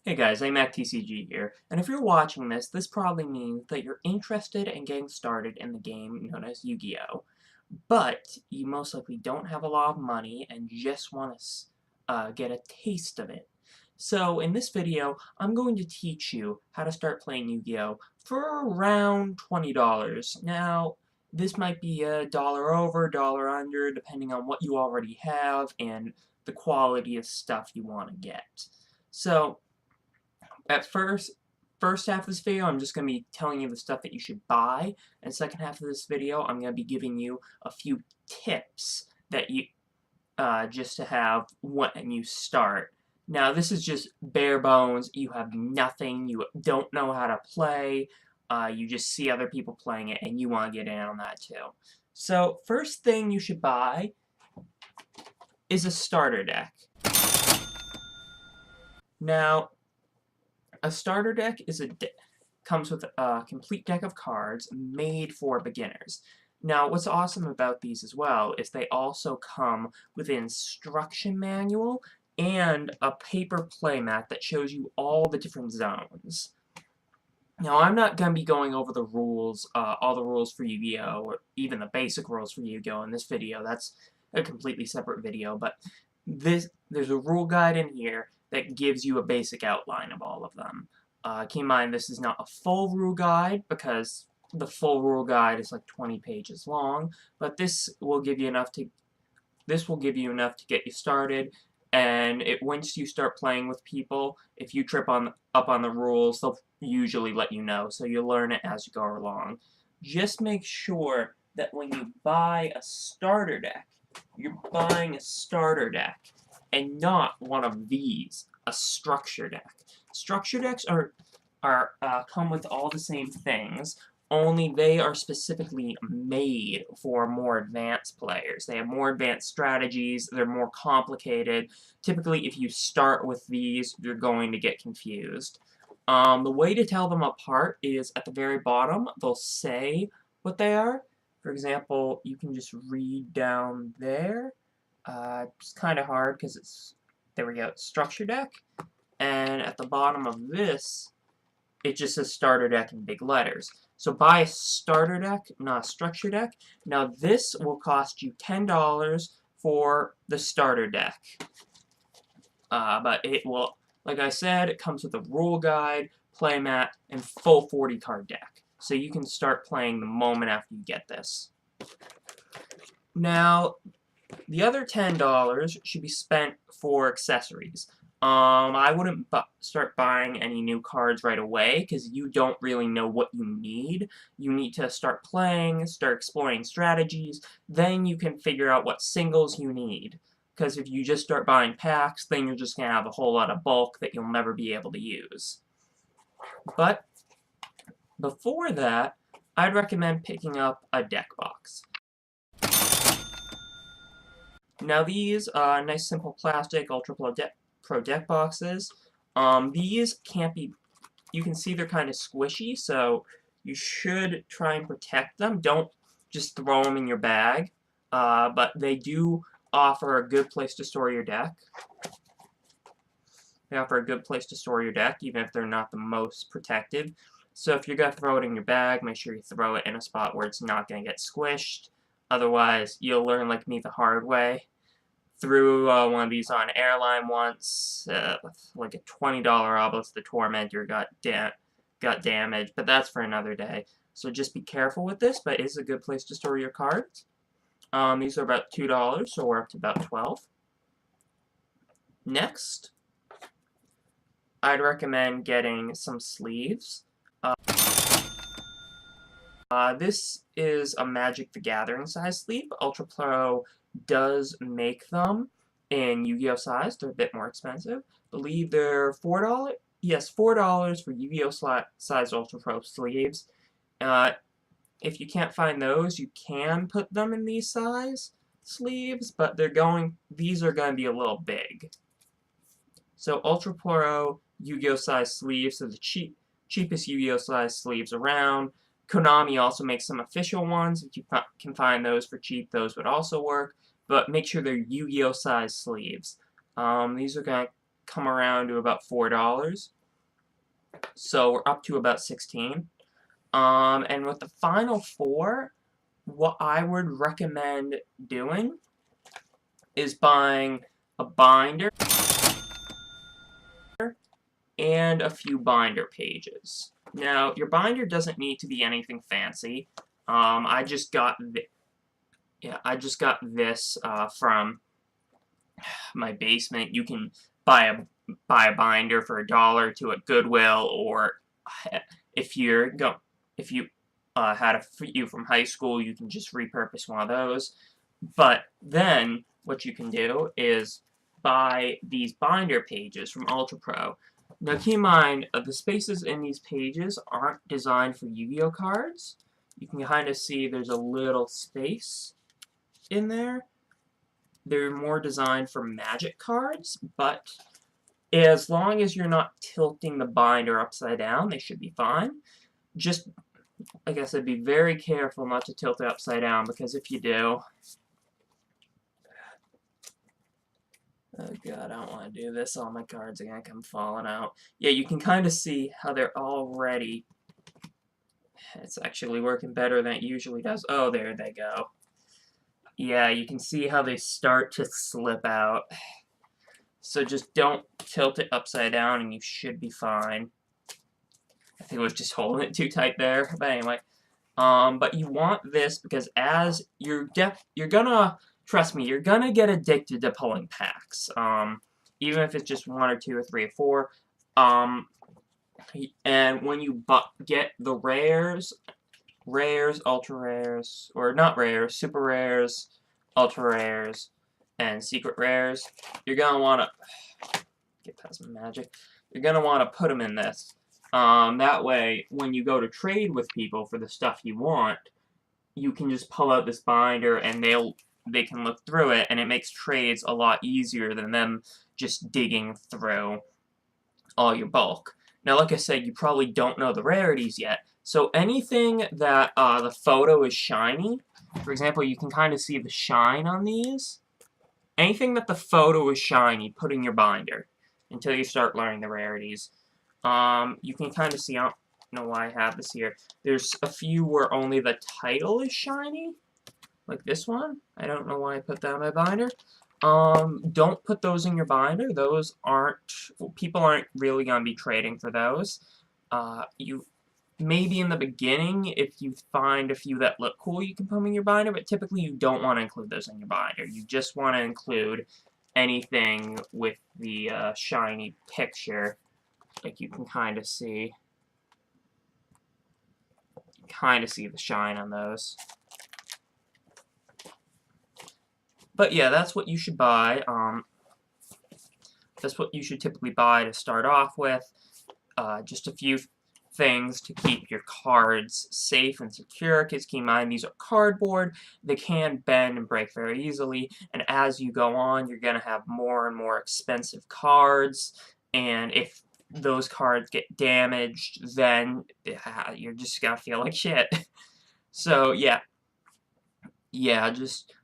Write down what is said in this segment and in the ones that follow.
Hey guys, I'm TCG here, and if you're watching this, this probably means that you're interested in getting started in the game known as Yu-Gi-Oh! But you most likely don't have a lot of money and just want to get a taste of it. So in this video, I'm going to teach you how to start playing Yu-Gi-Oh! For around $20. Now, this might be a dollar over, dollar under, depending on what you already have and the quality of stuff you want to get. So, at first half of this video, I'm just going to be telling you the stuff that you should buy, and second half of this video, I'm going to be giving you a few tips that you, just to have when you start. Now, this is just bare bones, you have nothing, you don't know how to play, you just see other people playing it, and you want to get in on that too. So, first thing you should buy is a starter deck. Now, a starter deck is comes with a complete deck of cards made for beginners. Now, what's awesome about these as well is they also come with an instruction manual and a paper playmat that shows you all the different zones. Now, I'm not going to be going over the rules, all the rules for Yu-Gi-Oh! Or even the basic rules for Yu-Gi-Oh! In this video. That's a completely separate video, but there's a rule guide in here that gives you a basic outline of all of them. Keep in mind, this is not a full rule guide, because the full rule guide is like 20 pages long, but this will give you enough to get you started, and once you start playing with people, if you trip up on the rules, they'll usually let you know, so you'll learn it as you go along. Just make sure that when you buy a starter deck, you're buying a starter deck, and not one of these, a structure deck. Structure decks come with all the same things, only they are specifically made for more advanced players. They have more advanced strategies, they're more complicated. Typically, if you start with these, you're going to get confused. The way to tell them apart is at the very bottom, they'll say what they are. For example, you can just read down there. It's kind of hard because there we go, structure deck. And at the bottom of this, it just says starter deck in big letters. So buy a starter deck, not a structure deck. Now this will cost you $10 for the starter deck. But it will, like I said, it comes with a rule guide, playmat, and full 40 card deck. So you can start playing the moment after you get this. Now, the other $10 should be spent for accessories. I wouldn't start buying any new cards right away, because you don't really know what you need. You need to start playing, start exploring strategies, then you can figure out what singles you need. Because if you just start buying packs, then you're just going to have a whole lot of bulk that you'll never be able to use. But, before that, I'd recommend picking up a deck box. Now these nice simple plastic Ultra Pro deck boxes, these can't be, you can see they're kind of squishy, so you should try and protect them. Don't just throw them in your bag, but they do offer a good place to store your deck. They offer a good place to store your deck, even if they're not the most protected. So if you're going to throw it in your bag, make sure you throw it in a spot where it's not going to get squished. Otherwise, you'll learn like me the hard way. Threw one of these on airline once, like a $20 Obelisk the Tormentor got damaged, but that's for another day. So just be careful with this, but it's a good place to store your cards. These are about $2, so we're up to about $12. Next, I'd recommend getting some sleeves. This is a Magic the Gathering size sleeve. Ultra Pro does make them in Yu-Gi-Oh! Size. They're a bit more expensive. I believe they're $4. Yes, $4 for Yu-Gi-Oh! Size Ultra Pro sleeves. If you can't find those, you can put them in these size sleeves, but these are going to be a little big. So Ultra Pro Yu-Gi-Oh! Size sleeves are the cheapest Yu-Gi-Oh! Size sleeves around. Konami also makes some official ones. If you can find those for cheap, those would also work. But make sure they're Yu-Gi-Oh! Size sleeves. These are going to come around to about $4. So we're up to about 16. And with the final 4, what I would recommend doing is buying a binder and a few binder pages. Now, your binder doesn't need to be anything fancy. I just got this from my basement. You can buy a binder for $1 to at Goodwill, or if you had a few from high school, you can just repurpose one of those. But then what you can do is buy these binder pages from Ultra Pro. Now keep in mind, the spaces in these pages aren't designed for Yu-Gi-Oh cards. You can kind of see there's a little space in there. They're more designed for Magic cards, but as long as you're not tilting the binder upside down, they should be fine. Just, like I said, be very careful not to tilt it upside down, because if you do... Oh god, I don't want to do this. All my cards are going to come falling out. Yeah, you can kind of see how they're already... It's actually working better than it usually does. Oh, there they go. Yeah, you can see how they start to slip out. So just don't tilt it upside down and you should be fine. I think I was just holding it too tight there. But anyway. But you want this because as you're gonna, trust me, you're gonna get addicted to pulling packs. Even if it's just 1 or 2 or 3 or 4. And when you get the rares, ultra rares, or not rares, super rares, ultra rares, and secret rares, you're gonna want to get past my magic. You're gonna want to put them in this. That way, when you go to trade with people for the stuff you want, you can just pull out this binder and they can look through it, and it makes trades a lot easier than them just digging through all your bulk. Now, like I said, you probably don't know the rarities yet, so anything that the photo is shiny, for example, you can kind of see the shine on these. Anything that the photo is shiny, put in your binder until you start learning the rarities. You can kind of see, I don't know why I have this here. There's a few where only the title is shiny, like this one. I don't know why I put that in my binder. Don't put those in your binder. Those people aren't really going to be trading for those. Maybe in the beginning, if you find a few that look cool, you can put them in your binder, but typically you don't want to include those in your binder. You just want to include anything with the shiny picture. Like you can kind of see the shine on those. But yeah, that's what you should buy. That's what you should typically buy to start off with. Just a few things to keep your cards safe and secure, because keep in mind these are cardboard. They can bend and break very easily, and as you go on, you're going to have more and more expensive cards, and if those cards get damaged, then you're just going to feel like shit. So yeah, just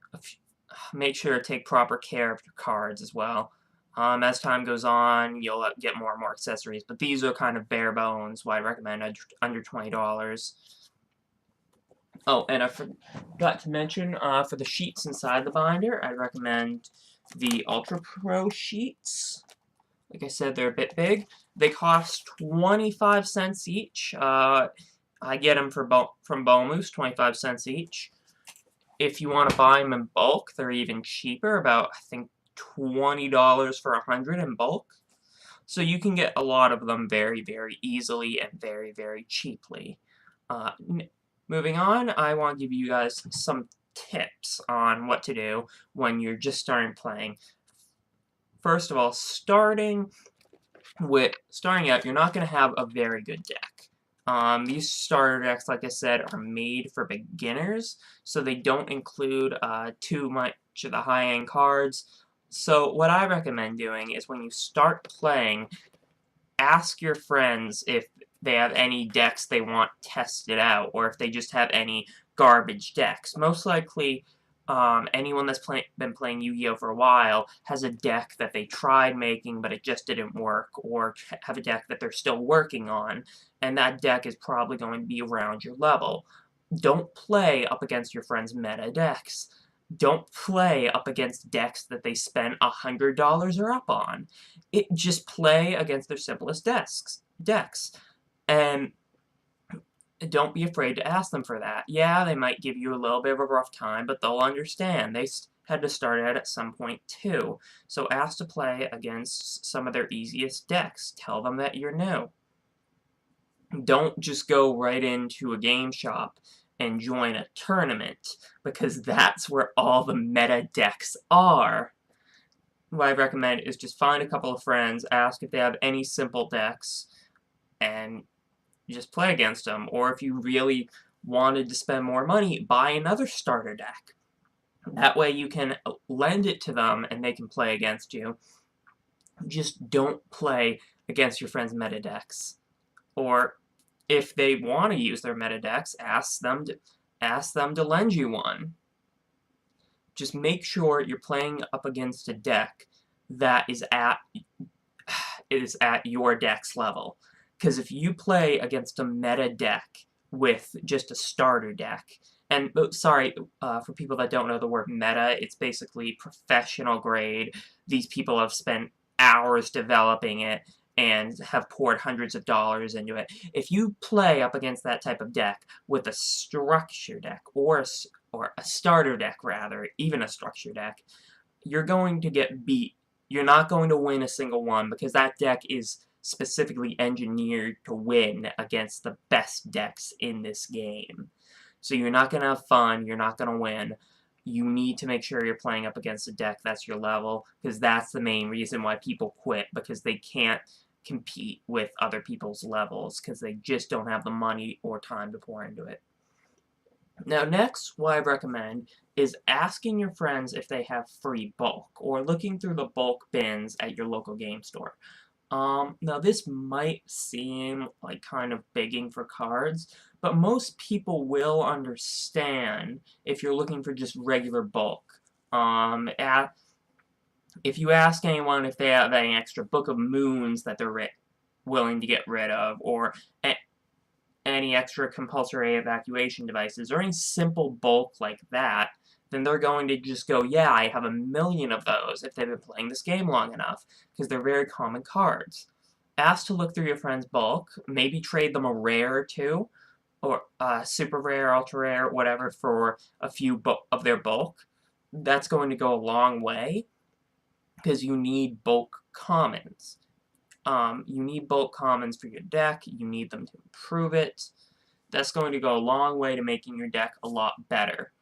make sure to take proper care of your cards as well. As time goes on, you'll get more and more accessories, but these are kind of bare bones, what I recommend, under $20. Oh, and I forgot to mention, for the sheets inside the binder, I recommend the Ultra Pro sheets. Like I said, they're a bit big. They cost 25 cents each. I get them from Bomoose, 25 cents each. If you want to buy them in bulk, they're even cheaper, about, I think, $20 for 100 in bulk. So you can get a lot of them very, very easily and very, very cheaply. Moving on, I want to give you guys some tips on what to do when you're just starting playing. First of all, starting out, you're not going to have a very good deck. These starter decks, like I said, are made for beginners, so they don't include too much of the high-end cards. So what I recommend doing is when you start playing, ask your friends if they have any decks they want tested out, or if they just have any garbage decks. Most likely, Anyone that's been playing Yu-Gi-Oh for a while has a deck that they tried making, but it just didn't work, or have a deck that they're still working on, and that deck is probably going to be around your level. Don't play up against your friends' meta decks. Don't play up against decks that they spent $100 or up on. Just play against their simplest decks. And don't be afraid to ask them for that. Yeah, they might give you a little bit of a rough time, but they'll understand. They had to start at some point too. So ask to play against some of their easiest decks. Tell them that you're new. Don't just go right into a game shop and join a tournament, because that's where all the meta decks are. What I recommend is just find a couple of friends, ask if they have any simple decks, and just play against them. Or if you really wanted to spend more money, buy another starter deck. That way you can lend it to them and they can play against you. Just don't play against your friends' meta decks. Or if they want to use their meta decks, ask them to lend you one. Just make sure you're playing up against a deck that is at your deck's level. Because if you play against a meta deck with just a starter deck, and sorry, for people that don't know the word meta, it's basically professional grade. These people have spent hours developing it and have poured hundreds of dollars into it. If you play up against that type of deck with a structure deck, or a starter deck rather, even a structure deck, you're going to get beat. You're not going to win a single one, because that deck is specifically engineered to win against the best decks in this game. So you're not going to have fun, you're not going to win. You need to make sure you're playing up against a deck that's your level, because that's the main reason why people quit, because they can't compete with other people's levels, because they just don't have the money or time to pour into it. Now next, what I recommend is asking your friends if they have free bulk, or looking through the bulk bins at your local game store. Now this might seem like kind of begging for cards, but most people will understand if you're looking for just regular bulk. If you ask anyone if they have any extra Book of Moons that they're willing to get rid of, or any extra compulsory evacuation devices, or any simple bulk like that, then they're going to just go, yeah, I have 1,000,000 of those if they've been playing this game long enough, because they're very common cards. Ask to look through your friend's bulk, maybe trade them a rare or two, or super rare, ultra rare, whatever, for a few of their bulk. That's going to go a long way, because you need bulk commons. You need bulk commons for your deck, you need them to improve it. That's going to go a long way to making your deck a lot better.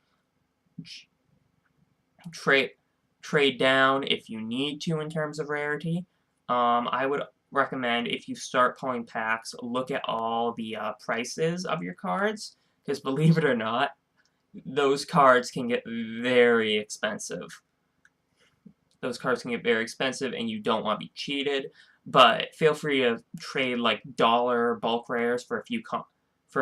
Trade down if you need to in terms of rarity. I would recommend, if you start pulling packs, look at all the prices of your cards, because believe it or not, those cards can get very expensive. Those cards can get very expensive, and you don't want to be cheated. But feel free to trade like dollar bulk rares for a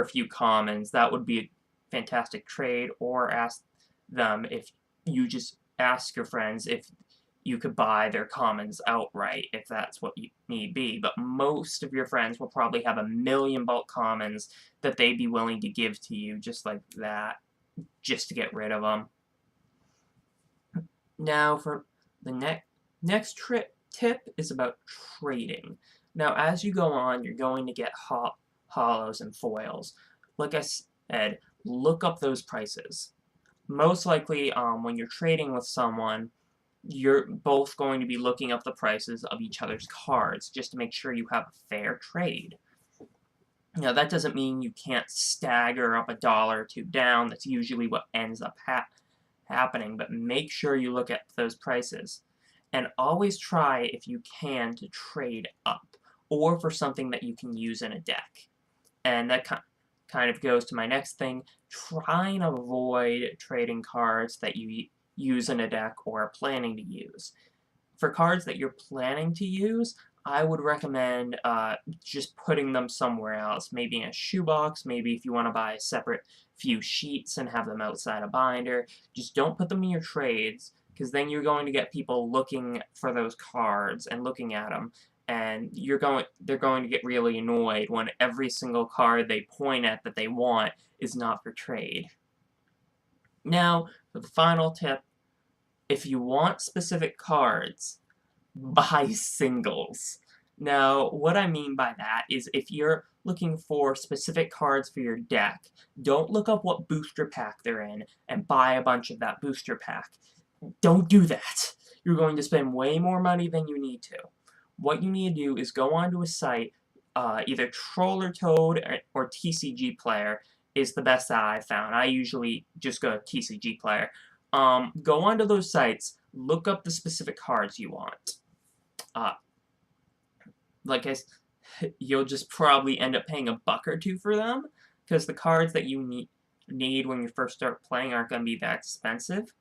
few commons. That would be a fantastic trade. Or ask them, if you just ask your friends if you could buy their commons outright, if that's what you need be. But most of your friends will probably have 1,000,000 bulk commons that they'd be willing to give to you just like that, just to get rid of them. Now for the next tip is about trading. Now, as you go on, you're going to get hollows and foils. Like I said, look up those prices. Most likely, when you're trading with someone, you're both going to be looking up the prices of each other's cards, just to make sure you have a fair trade. Now, that doesn't mean you can't stagger up $1 or $2 down. That's usually what ends up happening, but make sure you look at those prices. And always try, if you can, to trade up, or for something that you can use in a deck. And that kind of goes to my next thing. Try and avoid trading cards that you use in a deck or are planning to use. For cards that you're planning to use, I would recommend just putting them somewhere else, maybe in a shoebox, maybe if you want to buy a separate few sheets and have them outside a binder. Just don't put them in your trades, because then you're going to get people looking for those cards and looking at them, and they're going to get really annoyed when every single card they point at that they want is not for trade. Now, for the final tip, if you want specific cards, buy singles. Now, what I mean by that is if you're looking for specific cards for your deck, don't look up what booster pack they're in and buy a bunch of that booster pack. Don't do that. You're going to spend way more money than you need to. What you need to do is go onto a site, either Troller Toad or TCG Player is the best that I've found. I usually just go to TCG Player. Go onto those sites, look up the specific cards you want. Like you'll just probably end up paying $1 or $2 for them, because the cards that you need when you first start playing aren't going to be that expensive.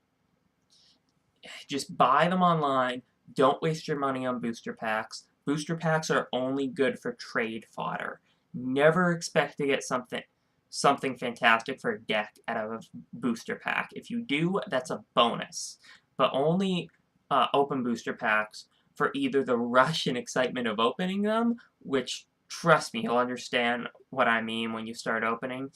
Just buy them online. Don't waste your money on booster packs. Booster packs are only good for trade fodder. Never expect to get something fantastic for a deck out of a booster pack. If you do, that's a bonus. But only open booster packs for either the rush and excitement of opening them, which, trust me, you'll understand what I mean when you start opening,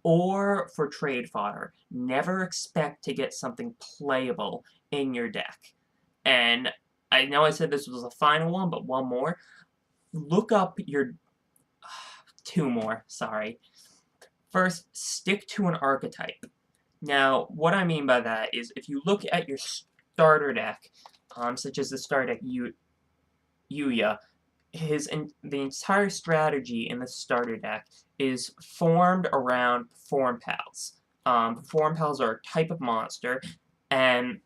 or for trade fodder. Never expect to get something playable in your deck. And I know I said this was the final one, but one more. Look up your... 2 more, sorry. First, stick to an archetype. Now, what I mean by that is if you look at your starter deck, such as the starter deck Yugioh, the entire strategy in the starter deck is formed around Perform Pals. Perform Pals are a type of monster, and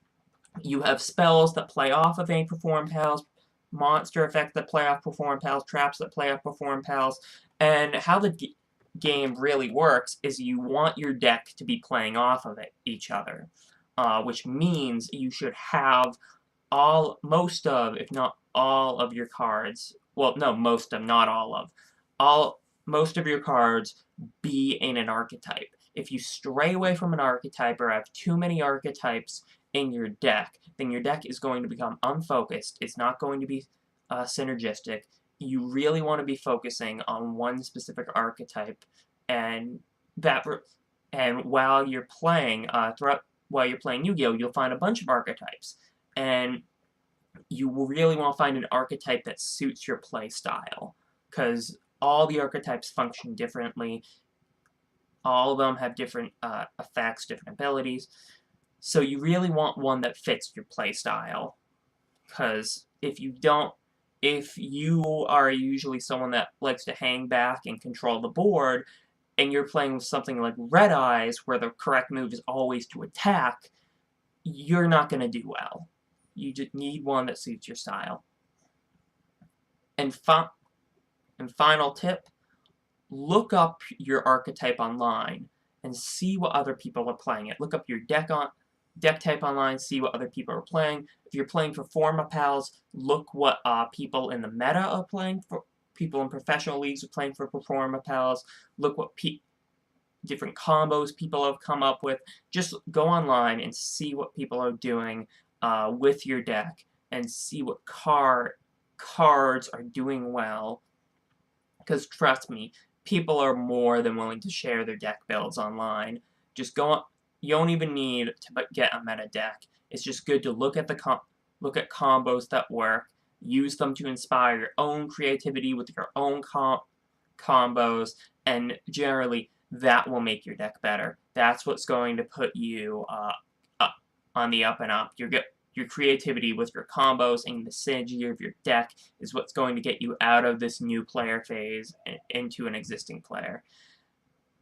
you have spells that play off of any Perform Pals, monster effects that play off Perform Pals, traps that play off Perform Pals, and how the game really works is you want your deck to be playing off of each other, which means you should have most of, if not all of your cards, well, no, most of, not all of, most of your cards be in an archetype. If you stray away from an archetype or have too many archetypes in your deck, then your deck is going to become unfocused. It's not going to be synergistic. You really want to be focusing on one specific archetype, and while you're playing, while you're playing Yu-Gi-Oh, you'll find a bunch of archetypes, and you will really want to find an archetype that suits your play style, because all the archetypes function differently. All of them have different effects, different abilities. So you really want one that fits your play style, because if you are usually someone that likes to hang back and control the board, and you're playing with something like Red Eyes, where the correct move is always to attack, you're not going to do well. You just need one that suits your style. And final tip, look up your archetype online and see what other people are playing it. Look up your deck type online, see what other people are playing. If you're playing for Forma Pals, look what people in the meta are playing for. People in professional leagues are playing for Forma Pals. Look what different combos people have come up with. Just go online and see what people are doing with your deck, and see what cards are doing well. Because trust me, people are more than willing to share their deck builds online. Just go on. You don't even need to get a meta deck. It's just good to look at combos that work, use them to inspire your own creativity with your own combos, and generally that will make your deck better. That's what's going to put you on the up and up. Your creativity with your combos and the synergy of your deck is what's going to get you out of this new player phase and into an existing player.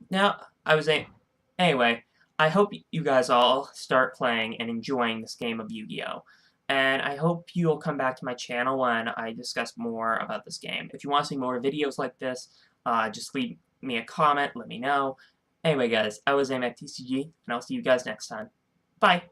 Now, anyway, I hope you guys all start playing and enjoying this game of Yu-Gi-Oh! And I hope you'll come back to my channel when I discuss more about this game. If you want to see more videos like this, just leave me a comment, let me know. Anyway guys, I was AMACTCG, and I'll see you guys next time. Bye!